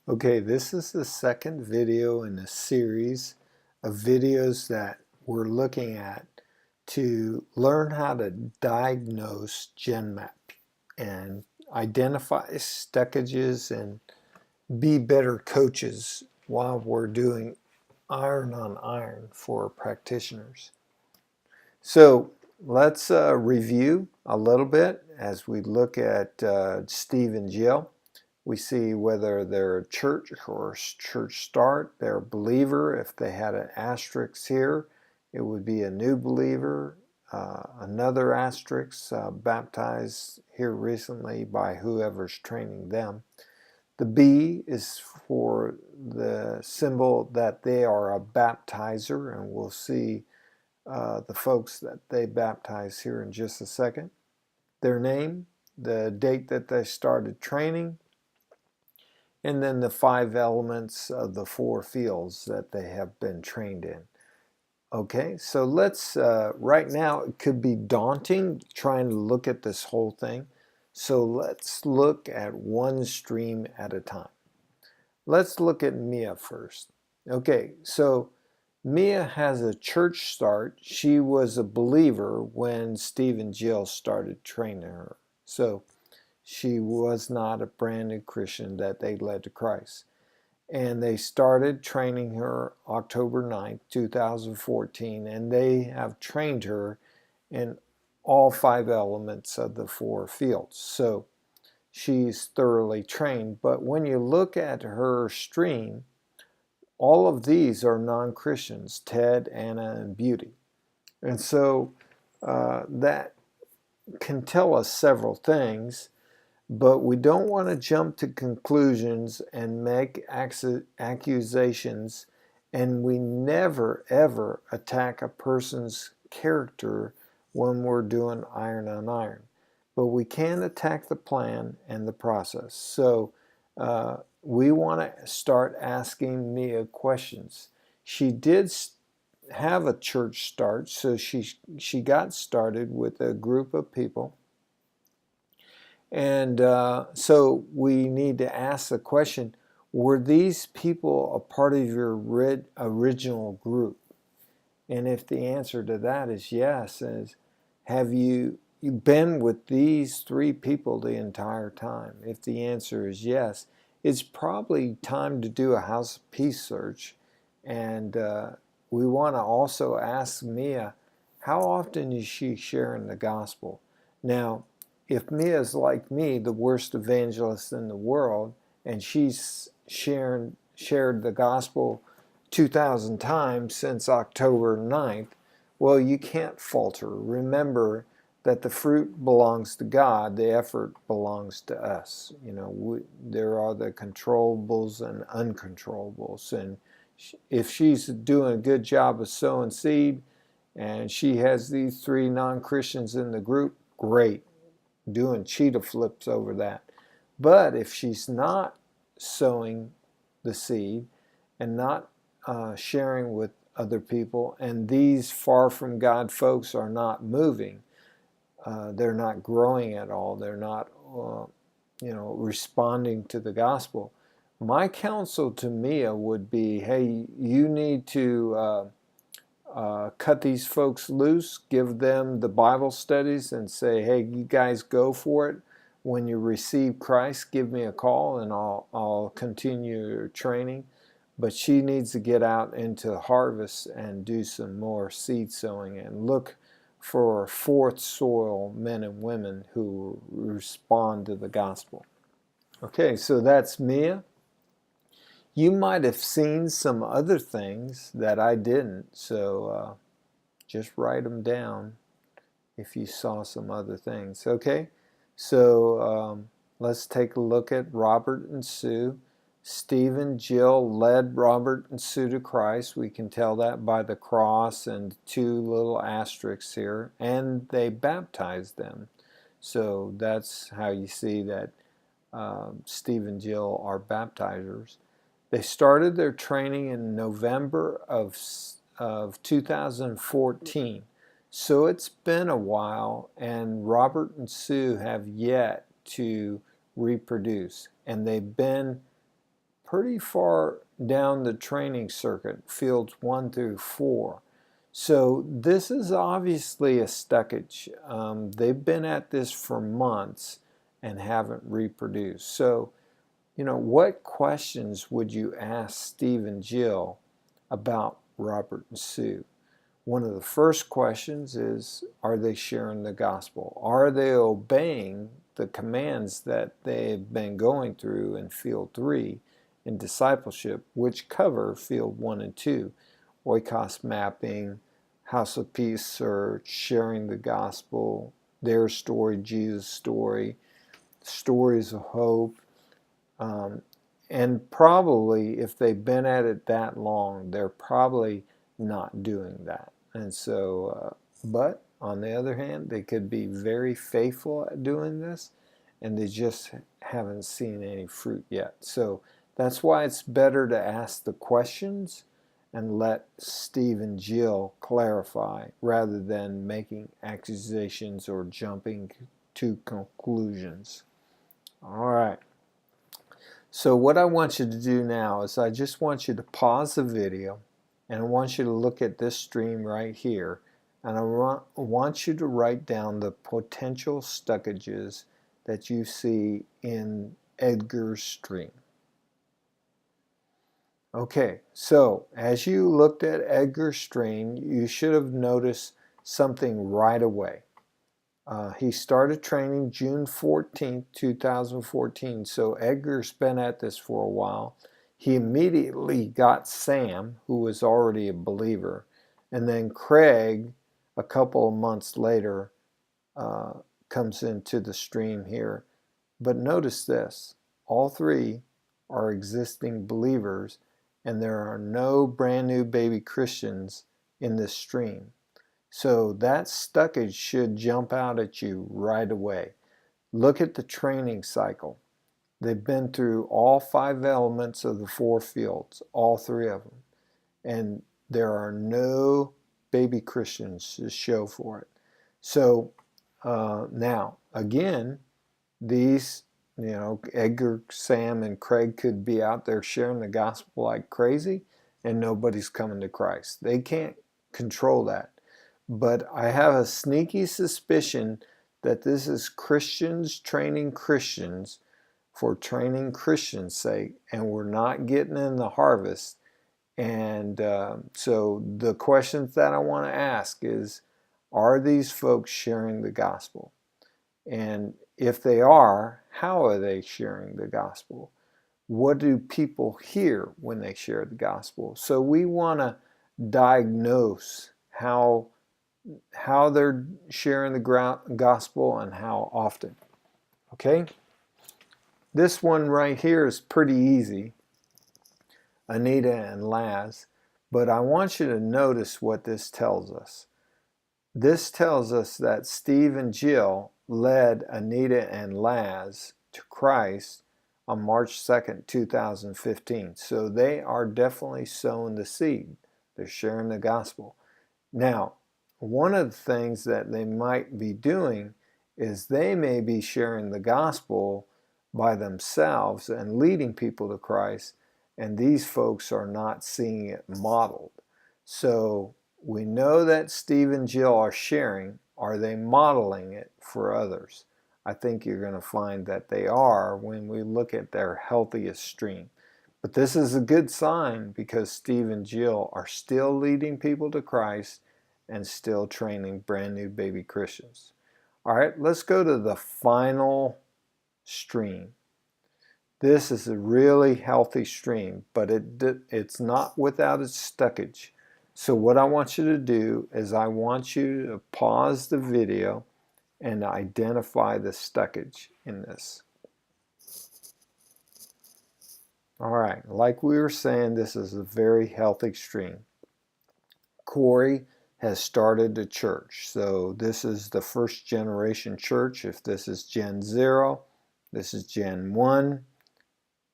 Okay, this is the second video in a series of videos that we're looking at to learn how to diagnose GenMap and identify stockages and be better coaches while we're doing iron on iron for practitioners. So let's review a little bit as we look at Steve and Jill. We see whether they're a church or church start, they're a believer. If they had an asterisk here, it would be a new believer. Another asterisk, baptized here recently by whoever's training them. The B is for the symbol that they are a baptizer, and we'll see the folks that they baptize here in just a second. Their name, the date that they started training, and then the 5 elements of the 4 fields that they have been trained in. Okay, so let's, right now it could be daunting trying to look at this whole thing. So let's look at one stream at a time. Let's look at Mia first. Okay, so Mia has a church start. She was a believer when Steve and Jill started training her. So she was not a brand new Christian that they led to Christ. And they started training her October 9th, 2014, and they have trained her in all 5 elements of the 4 fields. So she's thoroughly trained. But when you look at her stream, all of these are non-Christians: Ted, Anna, and Beauty. And so that can tell us several things. But we don't want to jump to conclusions and make accusations, and we never ever attack a person's character when we're doing iron on iron. But we can attack the plan and the process. So we want to start asking Mia questions. She did have a church start, so she got started with a group of people. And so we need to ask the question, were these people a part of your original group? And if the answer to that is yes, have you been with these 3 people the entire time? If the answer is yes, it's probably time to do a house of peace search. And we want to also ask Mia, how often is she sharing the gospel? Now, if Mia's like me, the worst evangelist in the world, and she's shared the gospel 2,000 times since October 9th, well, you can't falter. Remember that the fruit belongs to God, the effort belongs to us. You know, there are the controllables and uncontrollables. And if she's doing a good job of sowing seed and she has these 3 non-Christians in the group, great. Doing cheetah flips over that. But if she's not sowing the seed and not sharing with other people, and these far from God folks are not moving, they're not growing at all, they're not responding to the gospel, my counsel to Mia would be, hey, you need to cut these folks loose, give them the Bible studies, and say, hey, you guys go for it. When you receive Christ, give me a call and I'll continue your training. But she needs to get out into the harvest and do some more seed sowing and look for 4th soil men and women who respond to the gospel. Okay, so that's Mia. You might have seen some other things that I didn't, so just write them down if you saw some other things. Okay, so let's take a look at Robert and Sue. Steve and Jill led Robert and Sue to Christ. We can tell that by the cross and 2 little asterisks here. And they baptized them. So that's how you see that Steve and Jill are baptizers. They started their training in November of 2014. So it's been a while, and Robert and Sue have yet to reproduce. And they've been pretty far down the training circuit, fields 1 through 4. So this is obviously a stuckage. They've been at this for months and haven't reproduced. So, what questions would you ask Steve and Jill about Robert and Sue? One of the first questions is, are they sharing the gospel? Are they obeying the commands that they've been going through in field 3 in discipleship, which cover field 1 and 2, oikos mapping, house of peace search, sharing the gospel, their story, Jesus' story, stories of hope, and probably if they've been at it that long, they're probably not doing that. And so, but on the other hand, they could be very faithful at doing this, and they just haven't seen any fruit yet. So that's why it's better to ask the questions and let Steve and Jill clarify rather than making accusations or jumping to conclusions. All right. So what I want you to do now is I just want you to pause the video, and I want you to look at this stream right here, and I want you to write down the potential stuckages that you see in Edgar's stream. Okay, so as you looked at Edgar's stream, you should have noticed something right away. He started training June 14th, 2014, so Edgar's been at this for a while. He immediately got Sam, who was already a believer, and then Craig, a couple of months later, comes into the stream here. But notice this, all three are existing believers, and there are no brand new baby Christians in this stream. So that stuckage should jump out at you right away. Look at the training cycle. They've been through all 5 elements of the 4 fields, all 3 of them. And there are no baby Christians to show for it. So now, again, these, Edgar, Sam, and Craig could be out there sharing the gospel like crazy, and nobody's coming to Christ. They can't control that. But I have a sneaky suspicion that this is Christians training Christians for training Christians' sake, and we're not getting in the harvest. And so the questions that I want to ask is, are these folks sharing the gospel? And if they are, how are they sharing the gospel? What do people hear when they share the gospel? So we want to diagnose how they're sharing the gospel and how often. Okay? This one right here is pretty easy, Anita and Laz, but I want you to notice what this tells us. This tells us that Steve and Jill led Anita and Laz to Christ on March 2nd, 2015. So they are definitely sowing the seed. They're sharing the gospel. Now, one of the things that they might be doing is they may be sharing the gospel by themselves and leading people to Christ, and these folks are not seeing it modeled. So we know that Steve and Jill are sharing. Are they modeling it for others? I think you're going to find that they are when we look at their healthiest stream. But this is a good sign because Steve and Jill are still leading people to Christ and still training brand new baby Christians. All right, let's go to the final stream. This is a really healthy stream, but it's not without its stuckage. So what I want you to do is I want you to pause the video and identify the stuckage in this. All right, like we were saying, this is a very healthy stream. Corey has started a church. So this is the first generation church. If this is Gen 0, this is Gen 1.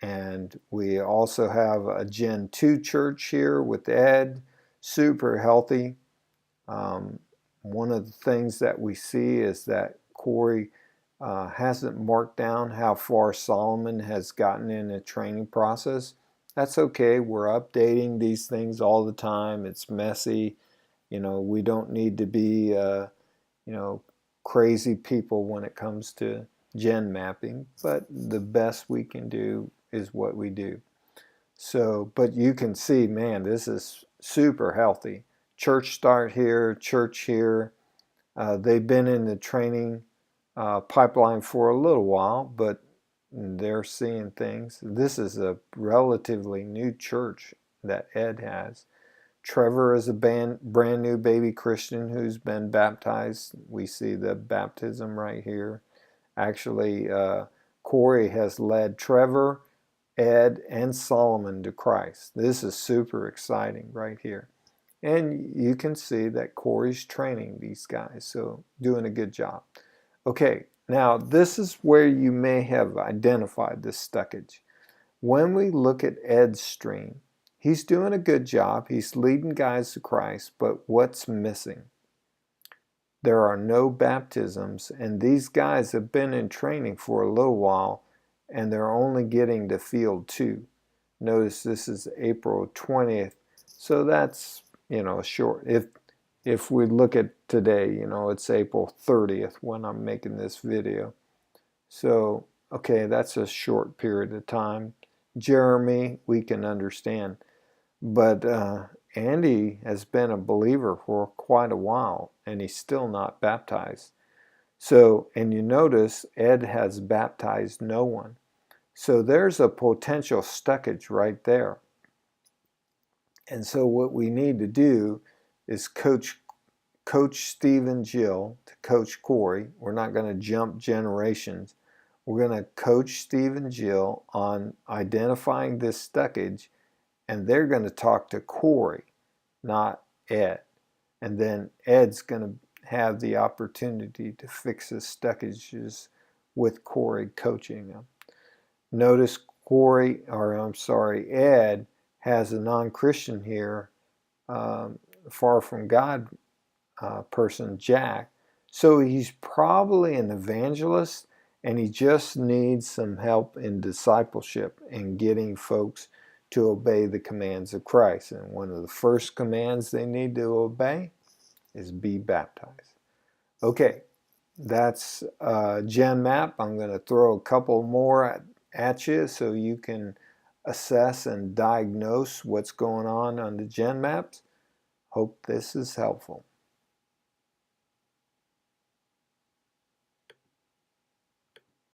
And we also have a Gen 2 church here with Ed, super healthy. One of the things that we see is that Corey hasn't marked down how far Solomon has gotten in the training process. That's okay. We're updating these things all the time. It's messy. We don't need to be, crazy people when it comes to gen mapping, but the best we can do is what we do. So, but you can see, man, this is super healthy. Church start here, church here. They've been in the training pipeline for a little while, but they're seeing things. This is a relatively new church that Ed has. Trevor is a brand new baby Christian who's been baptized. We see the baptism right here. Actually, Corey has led Trevor, Ed, and Solomon to Christ. This is super exciting right here. And you can see that Corey's training these guys, so doing a good job. Okay, now this is where you may have identified this stuckage. When we look at Ed's stream, he's doing a good job. He's leading guys to Christ, but what's missing? There are no baptisms, and these guys have been in training for a little while, and they're only getting to field 2. Notice this is April 20th, so that's, short. If we look at today, it's April 30th when I'm making this video. So, okay, that's a short period of time. Jeremy, we can understand. But Andy has been a believer for quite a while, and he's still not baptized. So, and you notice Ed has baptized no one. So there's a potential stuckage right there. And so what we need to do is coach Steve and Jill to coach Corey. We're not going to jump generations. We're going to coach Steve and Jill on identifying this stuckage, and they're going to talk to Corey, not Ed. And then Ed's going to have the opportunity to fix his stuckages with Corey coaching them. Notice Ed has a non-Christian here, far from God person, Jack. So he's probably an evangelist, and he just needs some help in discipleship and getting folks to obey the commands of Christ. And one of the first commands they need to obey is be baptized. Okay, that's Gen Map. I'm going to throw a couple more at you so you can assess and diagnose what's going on the Gen Maps. Hope this is helpful.